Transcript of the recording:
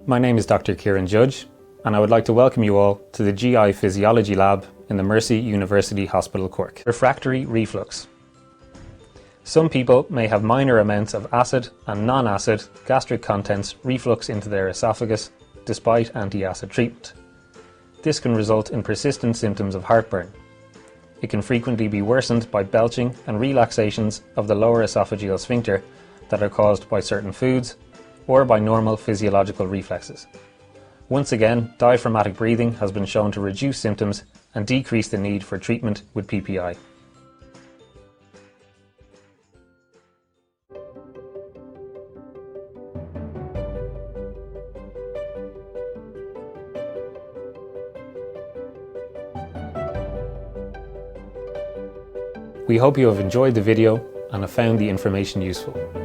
My name is Dr. Kieran Judge, and I would like to welcome you all to the GI Physiology Lab in the Mercy University Hospital Cork. Refractory reflux. Some people may have minor amounts of acid and non-acid gastric contents reflux into their esophagus despite anti-acid treatment. This can result in persistent symptoms of heartburn. It can frequently be worsened by belching and relaxations of the lower esophageal sphincter that are caused by certain foods or by normal physiological reflexes. Once again, diaphragmatic breathing has been shown to reduce symptoms and decrease the need for treatment with PPI. We hope you have enjoyed the video and have found the information useful.